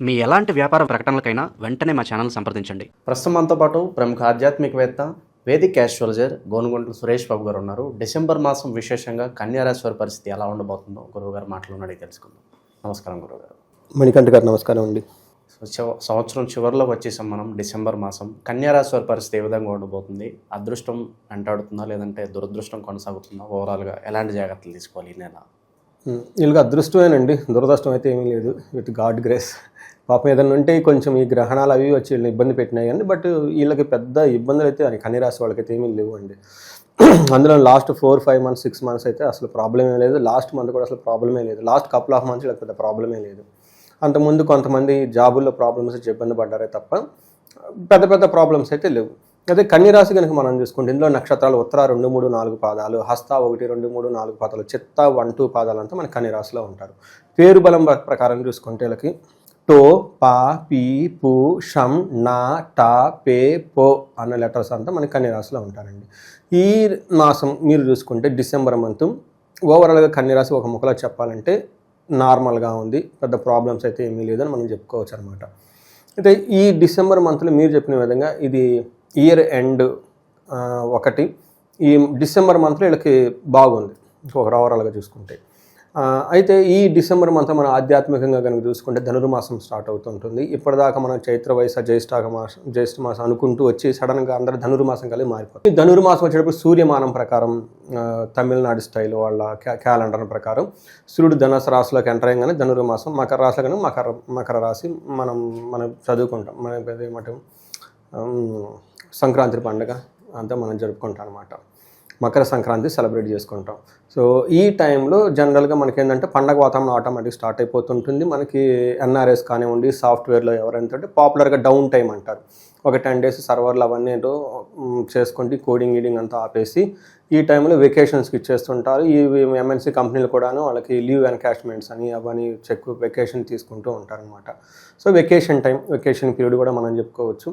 మీ ఎలాంటి వ్యాపార ప్రకటనలకైనా వెంటనే మా ఛానల్ సంప్రదించండి. ప్రస్తుతం మనతో పాటు ప్రముఖ ఆధ్యాత్మికవేత్త వేదిక్ ఆస్ట్రాలజర్ గోనుగుంట్ల సురేష్ బాబు గారు ఉన్నారు. డిసెంబర్ మాసం విశేషంగా కన్యా రాశి వారి పరిస్థితి ఎలా ఉండబోతుందో గురువుగారు మాటలు అడిగి తెలుసుకుందాం. నమస్కారం గురువుగారు. మణికంఠ గారు నమస్కారం అండి. సంవత్సరం చివరిలో వచ్చేసాం మనం. డిసెంబర్ మాసం కన్యా రాశి వారి పరిస్థితి ఏ విధంగా ఉండబోతుంది? అదృష్టం వెంటాడుతుందా లేదంటే దురదృష్టం కొనసాగుతుందా? ఓవరాల్గా ఎలాంటి జాగ్రత్తలు తీసుకోవాలి ఈ నెల? వీళ్ళకి అదృష్టమేనండి, దురదృష్టం అయితే ఏమీ లేదు. With God grace. పాపం ఏదైనా ఉంటే కొంచెం ఈ గ్రహణాలు అవి వచ్చి వీళ్ళని ఇబ్బంది పెట్టినాయి అండి. బట్ వీళ్ళకి పెద్ద ఇబ్బందులు అయితే కన్యా రాశి వాళ్ళకైతే ఏమీ లేవు అండి. అందులో లాస్ట్ 4-5 months 6 months అయితే అసలు ప్రాబ్లమే లేదు. లాస్ట్ మంత్ కూడా అసలు ప్రాబ్లమే లేదు. లాస్ట్ కపుల్ ఆఫ్ మంత్స్ వీళ్ళకి పెద్ద ప్రాబ్లమే లేదు. అంతకుముందు కొంతమంది జాబుల్లో ప్రాబ్లమ్స్ వచ్చి ఇబ్బంది పడ్డారే తప్ప పెద్ద పెద్ద ప్రాబ్లమ్స్ అయితే లేవు. అదే కన్యా రాశి కనుక మనం చూసుకుంటే ఇందులో నక్షత్రాలు ఉత్తర 2, 3, 4 పాదాలు, హస్త 1, 2, 3, 4 పాదాలు, చిత్త 1, 2 పాదాలు అంతా మన కన్యా రాశిలో ఉంటారు. పేరు బలం ప్రకారం చూసుకుంటే వీళ్ళకి టో, పా, పీ, పు, షం, నా, టా, పే, పో అన్న లెటర్స్ అంతా మన కన్యా రాశిలో ఉంటారండి. ఈ మాసం మీరు చూసుకుంటే డిసెంబర్ మంత్ ఓవరాల్గా కన్యా రాశి ఒక ముఖలో చెప్పాలంటే నార్మల్గా ఉంది. పెద్ద ప్రాబ్లమ్స్ అయితే ఏమీ లేదని మనం చెప్పుకోవచ్చు అనమాట. అయితే ఈ డిసెంబర్ మంత్లో మీరు చెప్పిన విధంగా ఇది ఇయర్ ఎండ్ ఒకటి. ఈ డిసెంబర్ మంత్లో వీళ్ళకి బాగుంది ఒక ఓవరాల్గా చూసుకుంటే. అయితే ఈ డిసెంబర్ మంత్ మనం ఆధ్యాత్మికంగా కనుక చూసుకుంటే ధనుర్మాసం స్టార్ట్ అవుతుంటుంది. ఇప్పటిదాకా మనం చైత్ర వైశ జ్యేష్ఠ మాసం అనుకుంటూ వచ్చి సడన్గా అందరూ ధనుర్మాసం కలిగి మారిపోతుంది. ఈ ధనుర్మాసం వచ్చేటప్పుడు సూర్యమానం ప్రకారం తమిళనాడు స్టైల్ వాళ్ళ క్యాలెండర్ ప్రకారం సూర్యుడు ధనుసు రాశిలోకి ఎంటర్ అయ్యగానే ధనుర్మాసం, మకర రాశిలో కానీ మకర రాశి మనం చదువుకుంటాం. మనం ఏమంటాం సంక్రాంతి పండుగ అంతా మనం జరుపుకుంటాం అనమాట. మకర సంక్రాంతి సెలబ్రేట్ చేసుకుంటాం. సో ఈ టైంలో జనరల్గా మనకి ఏంటంటే పండగ వాతావరణం ఆటోమేటిక్ స్టార్ట్ అయిపోతుంటుంది. మనకి ఎన్ఆర్ఎస్ కానివ్వండి, సాఫ్ట్వేర్లో ఎవరైతే పాపులర్గా డౌన్ టైం అంటారు. ఒక 10 days సర్వర్లు అవన్నీ ఏంటో చేసుకుంటే గీడింగ్ అంతా ఆపేసి ఈ టైంలో వెకేషన్స్కి ఇచ్చేస్తుంటారు. ఈ ఎంఎన్సీ కంపెనీలు కూడాను వాళ్ళకి లీవ్ ఎన్కాష్మెంట్స్ అని అవన్నీ వెకేషన్ తీసుకుంటూ ఉంటారనమాట. So vacation time, vacation period కూడా మనం చెప్పుకోవచ్చు.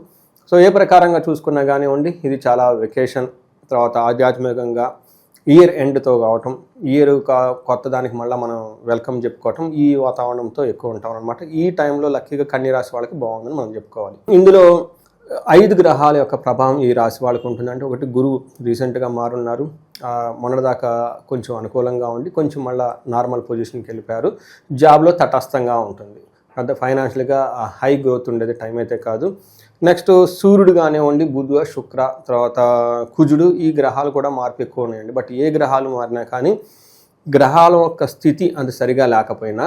సో ఏ ప్రకారంగా చూసుకున్నా కానివ్వండి ఇది చాలా వెకేషన్. తర్వాత ఆధ్యాత్మికంగా ఇయర్ ఎండ్తో కావటం, ఇయర్ కొత్త దానికి మళ్ళీ మనం వెల్కమ్ చెప్పుకోవటం, ఈ వాతావరణంతో ఎక్కువ ఉంటాం అనమాట. ఈ టైంలో లక్కీగా కన్యా రాశి వాళ్ళకి బాగుందని మనం చెప్పుకోవాలి. ఇందులో 5 గ్రహాల యొక్క ప్రభావం ఈ రాశి వాళ్ళకు ఉంటుంది. అంటే ఒకటి గురువు రీసెంట్గా మారున్నారు. మొన్నటిదాకా కొంచెం అనుకూలంగా ఉండి కొంచెం మళ్ళీ నార్మల్ పొజిషన్కి వెళ్ళిపోయారు. జాబ్లో తటస్థంగా ఉంటుంది. అంటే ఫైనాన్షియల్గా హై గ్రోత్ ఉండేది టైం అయితే కాదు. నెక్స్ట్ సూర్యుడు కానివ్వండి, బుధ, శుక్ర, తర్వాత కుజుడు, ఈ గ్రహాలు కూడా మార్పు ఎక్కువ ఉన్నాయండి. బట్ ఏ గ్రహాలు మారినా కానీ గ్రహాల యొక్క స్థితి అంత సరిగా లేకపోయినా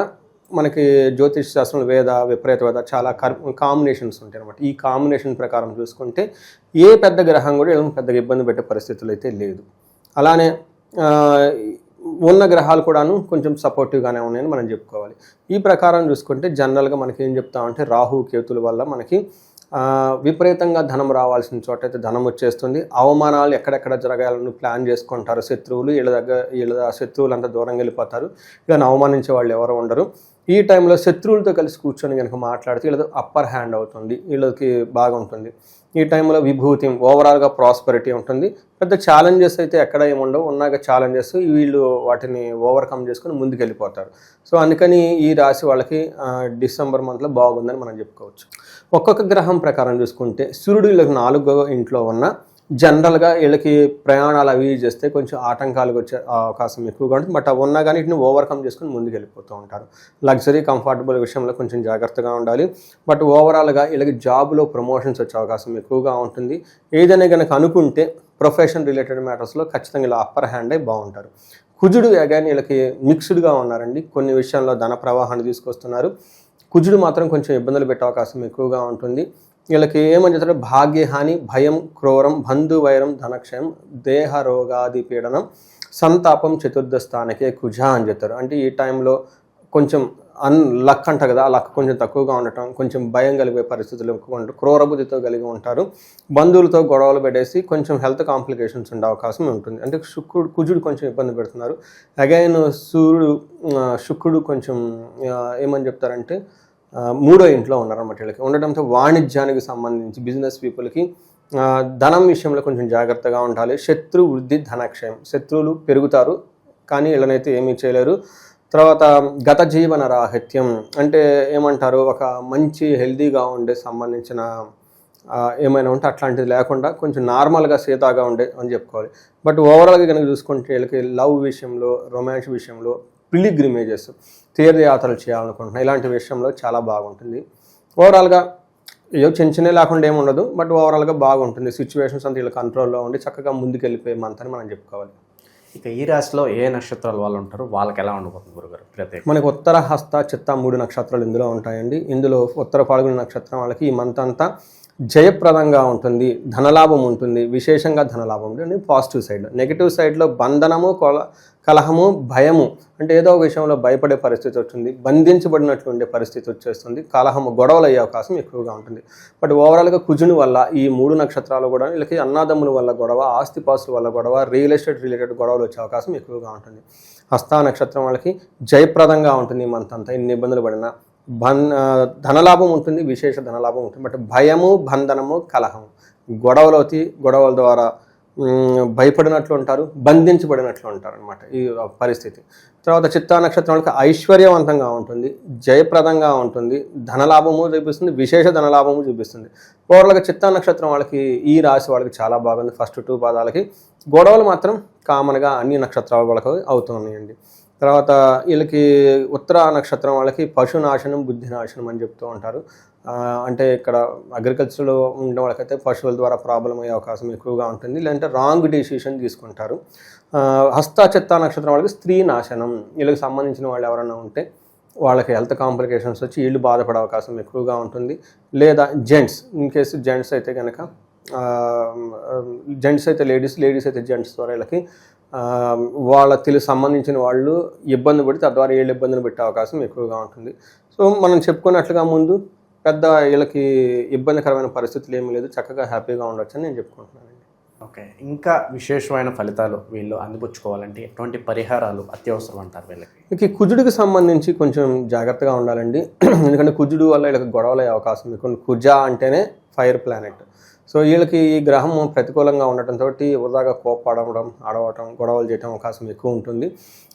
మనకి జ్యోతిష్ శాస్త్రంలో వేద, విపరీత వేద చాలా కాంబినేషన్స్ ఉంటాయి అనమాట. ఈ కాంబినేషన్ ప్రకారం చూసుకుంటే ఏ పెద్ద గ్రహం కూడా పెద్దగా ఇబ్బంది పెట్టే పరిస్థితులు అయితే లేదు. అలానే ఉన్న గ్రహాలు కూడాను కొంచెం సపోర్టివ్గానే ఉన్నాయని మనం చెప్పుకోవాలి. ఈ ప్రకారం చూసుకుంటే జనరల్గా మనకి ఏం చెప్తామంటే రాహు కేతుల వల్ల మనకి విపరీతంగా ధనం రావాల్సిన చోట అయితే ధనం వచ్చేస్తుంది. అవమానాలు ఎక్కడెక్కడ జరగాలని ప్లాన్ చేసుకుంటారు శత్రువులు. వీళ్ళ శత్రువులంతా దూరంగా వెళ్ళిపోతారు. వీళ్ళని అవమానించే వాళ్ళు ఎవరు ఉండరు. ఈ టైంలో శత్రువులతో కలిసి కూర్చొని కనుక మాట్లాడితే వీళ్ళది అప్పర్ హ్యాండ్ అవుతుంది, వీళ్ళకి బాగుంటుంది. ఈ టైంలో విభూతి, ఓవరాల్గా ప్రాస్పరిటీ ఉంటుంది. పెద్ద ఛాలెంజెస్ అయితే ఎక్కడ ఏముండవు. ఉన్నాక ఛాలెంజెస్ వీళ్ళు వాటిని ఓవర్కమ్ చేసుకుని ముందుకు వెళ్ళిపోతారు. సో అందుకని ఈ రాశి వాళ్ళకి డిసెంబర్ మంత్లో బాగుందని మనం చెప్పుకోవచ్చు. ఒక్కొక్క గ్రహం ప్రకారం చూసుకుంటే సూర్యుడు వీళ్ళకి 4వ ఇంట్లో ఉన్న జనరల్గా వీళ్ళకి ప్రయాణాలు అవి చేస్తే కొంచెం ఆటంకాలకు వచ్చే అవకాశం ఎక్కువగా ఉంటుంది. బట్ అవి ఉన్నా కానీ వీటిని ఓవర్కమ్ చేసుకుని ముందుకు వెళ్ళిపోతూ ఉంటారు. లగ్జరీ, కంఫర్టబుల్ విషయంలో కొంచెం జాగ్రత్తగా ఉండాలి. బట్ ఓవరాల్గా వీళ్ళకి జాబ్లో ప్రమోషన్స్ వచ్చే అవకాశం ఎక్కువగా ఉంటుంది. ఏదైనా కనుక అనుకుంటే ప్రొఫెషన్ రిలేటెడ్ మ్యాటర్స్లో ఖచ్చితంగా ఇలా అప్పర్ హ్యాండ్ అయి బాగుంటారు. కుజుడు అగైన్ వీళ్ళకి మిక్స్డ్గా ఉన్నారండి. కొన్ని విషయాల్లో ధన ప్రవాహాన్ని తీసుకొస్తున్నారు. కుజుడు మాత్రం కొంచెం ఇబ్బందులు పెట్టే అవకాశం ఎక్కువగా ఉంటుంది. వీళ్ళకి ఏమని చెప్తారు, భాగ్యహాని, భయం, క్రూరం, బంధువైరం, ధనక్షయం, దేహ రోగాది పీడనం, సంతాపం, చతుర్థ స్థానకే కుజ అని చెప్తారు. అంటే ఈ టైంలో కొంచెం లక్ అంట కదా, ఆ లక్ కొంచెం తక్కువగా ఉండటం, కొంచెం భయం కలిగే పరిస్థితులు ఎక్కువ ఉంటారు, క్రూరబుద్ధితో కలిగి ఉంటారు, బంధువులతో గొడవలు పెట్టేసి కొంచెం హెల్త్ కాంప్లికేషన్స్ ఉండే అవకాశం ఉంటుంది. అంటే కుజుడు కొంచెం ఇబ్బంది పెడుతున్నారు. అగైన్ శుక్రుడు కొంచెం ఏమని చెప్తారంటే 3వ ఇంట్లో ఉన్నారన్నమాట. వీళ్ళకి ఉండటంతో వాణిజ్యానికి సంబంధించి బిజినెస్ పీపుల్కి ధనం విషయంలో కొంచెం జాగ్రత్తగా ఉండాలి. శత్రు వృద్ధి, ధనక్షయం, శత్రువులు పెరుగుతారు కానీ వీళ్ళనైతే ఏమీ చేయలేరు. తర్వాత గత జీవన రాహిత్యం అంటే ఏమంటారు, ఒక మంచి హెల్దీగా ఉండే సంబంధించిన ఏమైనా ఉంటే అట్లాంటిది లేకుండా కొంచెం నార్మల్గా సీతాగా ఉండే అని చెప్పుకోవాలి. బట్ ఓవరాల్గా కనుక చూసుకుంటే వీళ్ళకి లవ్ విషయంలో, రొమాన్స్ విషయంలో, పిలిగ్రిమేజెస్, తీర్థయాత్రలు చేయాలనుకుంటున్నా ఇలాంటి విషయంలో చాలా బాగుంటుంది. ఓవరాల్గా చిన్న చిన్న లేకుండా ఏమి ఉండదు, బట్ ఓవరాల్గా బాగుంటుంది. సిచ్యువేషన్స్ అంతా వీళ్ళ కంట్రోల్లో ఉండి చక్కగా ముందుకు వెళ్ళిపోయే మంత్ అని మనం చెప్పుకోవాలి. ఇక ఈ రాశిలో ఏ నక్షత్రాల వాళ్ళు ఉంటారు, వాళ్ళకి ఎలా ఉండబోతుంది గురుగారు ప్రత్యేక? మనకి ఉత్తర హస్త, చిత్త 3 నక్షత్రాలు ఇందులో ఉంటాయండి. ఇందులో ఉత్తర ఫాల్గుణ నక్షత్రం వాళ్ళకి ఈ మంత్ అంతా జయప్రదంగా ఉంటుంది, ధనలాభం ఉంటుంది, విశేషంగా ధనలాభం ఉంటుంది. Positive side. నెగిటివ్ సైడ్లో బంధనము, కలహము, భయము అంటే ఏదో ఒక విషయంలో భయపడే పరిస్థితి వచ్చింది, బంధించబడినట్లు ఉండే పరిస్థితి వచ్చేస్తుంది, కలహము, గొడవలు అయ్యే అవకాశం ఎక్కువగా ఉంటుంది. బట్ ఓవరాల్గా కుజుని వల్ల ఈ 3 నక్షత్రాలు కూడా వీళ్ళకి అన్నాదమ్ముల వల్ల గొడవ, ఆస్తిపాస్తుల వల్ల గొడవ, రియల్ ఎస్టేట్ రిలేటెడ్ గొడవలు వచ్చే అవకాశం ఎక్కువగా ఉంటుంది. హస్త నక్షత్రం వాళ్ళకి జయప్రదంగా ఉంటుంది ఈ మంత్ అంతా, ఇన్ని ఇబ్బందులు పడినా. ధనలాభం ఉంటుంది, విశేష ధనలాభం ఉంటుంది. బట్ భయము, బంధనము, కలహము, గొడవల ద్వారా భయపడినట్లు ఉంటారు, బంధించబడినట్లు ఉంటారు అనమాట ఈ పరిస్థితి. తర్వాత చిత్తా నక్షత్రం వాళ్ళకి ఐశ్వర్యవంతంగా ఉంటుంది, జయప్రదంగా ఉంటుంది, ధనలాభము చూపిస్తుంది, విశేష ధనలాభము చూపిస్తుంది. ఓవరాల్గా చిత్తా నక్షత్రం వాళ్ళకి, ఈ రాశి వాళ్ళకి చాలా బాగుంది. ఫస్ట్ 2 పాదాలకి గొడవలు మాత్రం కామన్గా అన్ని నక్షత్రాల వాళ్ళకి అవుతున్నాయండి. తర్వాత వీళ్ళకి ఉత్తర నక్షత్రం వాళ్ళకి పశునాశనం, బుద్ధినాశనం అని చెప్తూ ఉంటారు. అంటే ఇక్కడ అగ్రికల్చర్లో ఉండే వాళ్ళకైతే పశువుల ద్వారా ప్రాబ్లం అయ్యే అవకాశం ఎక్కువగా ఉంటుంది, లేదంటే రాంగ్ డెసిషన్ తీసుకుంటారు. హస్త, చిత్త నక్షత్రం వాళ్ళకి స్త్రీ నాశనం, వీళ్ళకి సంబంధించిన వాళ్ళు ఎవరైనా ఉంటే వాళ్ళకి హెల్త్ కాంప్లికేషన్స్ వచ్చి వీళ్ళు బాధపడే అవకాశం ఎక్కువగా ఉంటుంది. లేదా జెంట్స్, ఇన్ కేసు జెంట్స్ అయితే కనుక, జెంట్స్ అయితే లేడీస్ అయితే జెంట్స్ ద్వారా వీళ్ళకి వాళ్ళకి సంబంధించిన వాళ్ళు ఇబ్బంది పడితే తద్వారా వీళ్ళు ఇబ్బందులు పెట్టే అవకాశం ఎక్కువగా ఉంటుంది. సో మనం చెప్పుకున్నట్లుగా ముందు పెద్ద వీళ్ళకి ఇబ్బందికరమైన పరిస్థితులు ఏమీ లేదు, చక్కగా హ్యాపీగా ఉండొచ్చు అని నేను చెప్పుకుంటున్నానండి. ఓకే, ఇంకా విశేషమైన ఫలితాలు వీళ్ళు అందిపుచ్చుకోవాలంటే ఎటువంటి పరిహారాలు అత్యవసరం అంటారు వీళ్ళకి? ఇక కుజుడికి సంబంధించి కొంచెం జాగ్రత్తగా ఉండాలండి. ఎందుకంటే కుజుడు వల్ల వీళ్ళకి గొడవలు అయ్యే అవకాశం ఎక్కువ. కుజ అంటేనే ఫైర్ ప్లానెట్. సో వీళ్ళకి ఈ గ్రహం ప్రతికూలంగా ఉండటంతో వృధాగా కోప్పడడం, ఆడవటం, గొడవలు చేయడం అవకాశం ఎక్కువ ఉంటుంది.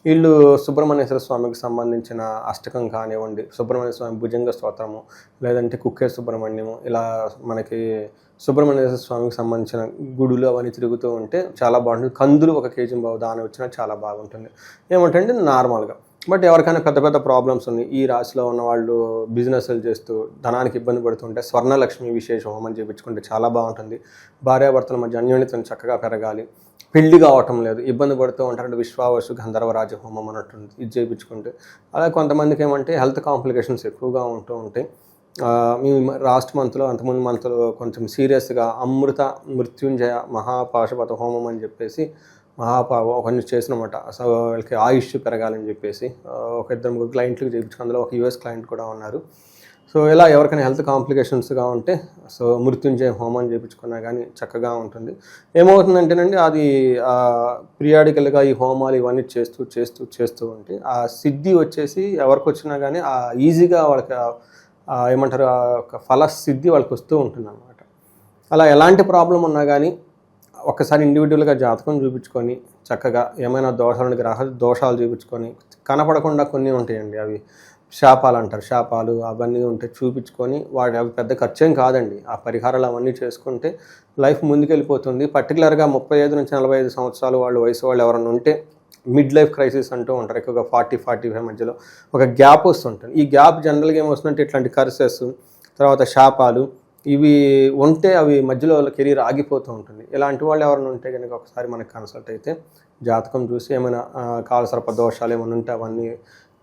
వీళ్ళు సుబ్రహ్మణ్యేశ్వర స్వామికి సంబంధించిన అష్టకం కానివ్వండి, సుబ్రహ్మణ్య స్వామి భుజంగ స్తోత్రము, లేదంటే కుక్కే సుబ్రహ్మణ్యము, ఇలా మనకి సుబ్రహ్మణ్యేశ్వర స్వామికి సంబంధించిన గుడులు అవన్నీ తిరుగుతూ ఉంటే చాలా బాగుంటుంది. కందులు 1 కేజీ దాని వచ్చినా చాలా బాగుంటుంది. ఏమంటే నార్మల్గా. బట్ ఎవరికైనా పెద్ద పెద్ద ప్రాబ్లమ్స్ ఉన్నాయి, ఈ రాశిలో ఉన్న వాళ్ళు బిజినెస్లు చేస్తూ ధనానికి ఇబ్బంది పడుతుంటే స్వర్ణలక్ష్మి విశేష హోమం చేయించుకుంటే చాలా బాగుంటుంది. భార్యాభర్తల మధ్య అన్యోన్యతను చక్కగా పెరగాలి. పెళ్లి కావటం లేదు, ఇబ్బంది పడుతూ ఉంటారంటే విశ్వావసు గంధర్వరాజ హోమం అన్నట్టుంది, ఇది చేయించుకుంటే. అలాగే కొంతమందికి ఏమంటే హెల్త్ కాంప్లికేషన్స్ ఎక్కువగా ఉంటూ ఉంటాయి. మేము లాస్ట్ మంత్లో, అంతకుముందు మంత్లో కొంచెం సీరియస్గా అమృత మృత్యుంజయ మహాపాశుపత హోమం అని చెప్పేసి కొంచెం చేసినమాట. సో వాళ్ళకి ఆయుష్ పెరగాలని చెప్పేసి 1-2 క్లయింట్లకు చేయించుకుని, అందులో ఒక US క్లయింట్ కూడా ఉన్నారు. సో ఇలా ఎవరికైనా హెల్త్ కాంప్లికేషన్స్గా ఉంటే సో మృత్యుంజయ హోమం చేయించుకున్నా కానీ చక్కగా ఉంటుంది. ఏమవుతుందంటేనండి, అది పీరియాడికల్గా ఈ హోమాలు ఇవన్నీ చేస్తూ ఉంటే ఆ సిద్ధి వచ్చేసి ఎవరికి వచ్చినా కానీ ఈజీగా వాళ్ళకి ఏమంటారు, ఫల సిద్ధి వాళ్ళకి వస్తూ ఉంటుంది అన్నమాట. అలా ఎలాంటి ప్రాబ్లం ఉన్నా కానీ ఒక్కసారి ఇండివిజువల్గా జాతకం చూపించుకొని చక్కగా ఏమైనా దోషాలను, గ్రహ దోషాలు చూపించుకొని, కనపడకుండా కొన్ని ఉంటాయండి, అవి శాపాలు అంటారు, శాపాలు అవన్నీ ఉంటే చూపించుకొని అవి పెద్ద ఖర్చేం కాదండి. ఆ పరిహారాలు అవన్నీ చేసుకుంటే లైఫ్ ముందుకెళ్ళిపోతుంది. పర్టికులర్గా 35 నుంచి 45 సంవత్సరాలు వయసు వాళ్ళు ఎవరైనా ఉంటే మిడ్ లైఫ్ క్రైసిస్ అంటూ ఉంటారు. ఎక్కువగా 40-45 మధ్యలో ఒక గ్యాప్ వస్తుంటుంది. ఈ గ్యాప్ జనరల్గా ఏమొస్తుందంటే ఇట్లాంటి కర్సెస్, తర్వాత శాపాలు ఇవి ఉంటే అవి మధ్యలో కెరీర్ ఆగిపోతూ ఉంటుంది. ఇలాంటి వాళ్ళు ఎవరైనా ఉంటే కనుక ఒకసారి మనకి కన్సల్ట్ అయితే జాతకం చూసి ఏమైనా కాలసర్ప దోషాలు ఏమైనా ఉంటే అవన్నీ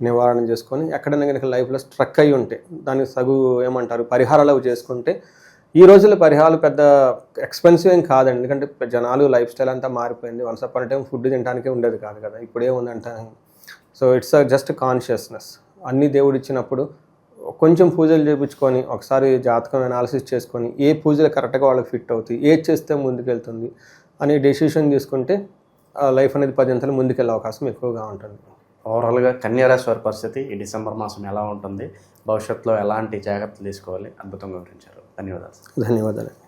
నివారణ చేసుకొని, ఎక్కడైనా కనుక లైఫ్లో స్ట్రక్ అయ్యి ఉంటే దానికి ఏమంటారు పరిహారాలు అవి చేసుకుంటే, ఈ రోజుల్లో పరిహారాలు పెద్ద ఎక్స్పెన్సివ్ ఏం కాదండి. ఎందుకంటే జనాలు లైఫ్ స్టైల్ అంతా మారిపోయింది. వన్స్ అపాన్ టైం ఫుడ్ తినడానికి ఉండేది కాదు కదా, ఇప్పుడే ఉందంటే. So it's just consciousness. అన్ని దేవుడు ఇచ్చినప్పుడు కొంచెం పూజలు చేయించుకొని, ఒకసారి జాతకం అనాలిసిస్ చేసుకొని, ఏ పూజలు కరెక్ట్గా వాళ్ళకి ఫిట్ అవుతాయి, ఏది చేస్తే ముందుకెళ్తుంది అని డెసిషన్ తీసుకుంటే లైఫ్ అనేది 10 అంతలు ముందుకెళ్ళే అవకాశం ఎక్కువగా ఉంటుంది. ఓవరాల్గా కన్యారాశి వారి పరిస్థితి ఈ డిసెంబర్ మాసం ఎలా ఉంటుంది, భవిష్యత్తులో ఎలాంటి జాగ్రత్తలు తీసుకోవాలి, అద్భుతంగా వివరించారు. ధన్యవాదాలు. ధన్యవాదాలు.